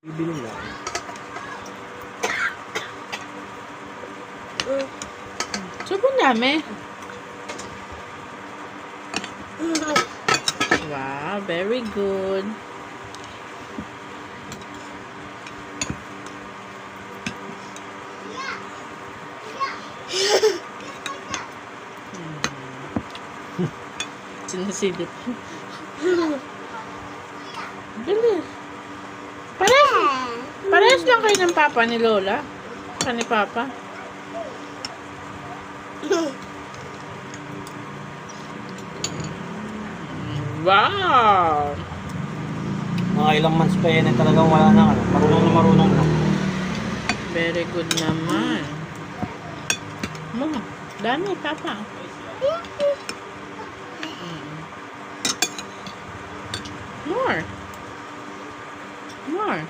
Bibili lang. Sobrang dami. Wow, very good. Sinasilip. Bilis. Parehas lang kayo ng papa ni Lola. Ni Papa. Wow! Mga ilang months pa yan talagang wala na. Marunong na. Very good naman. Dami, Papa. More. More.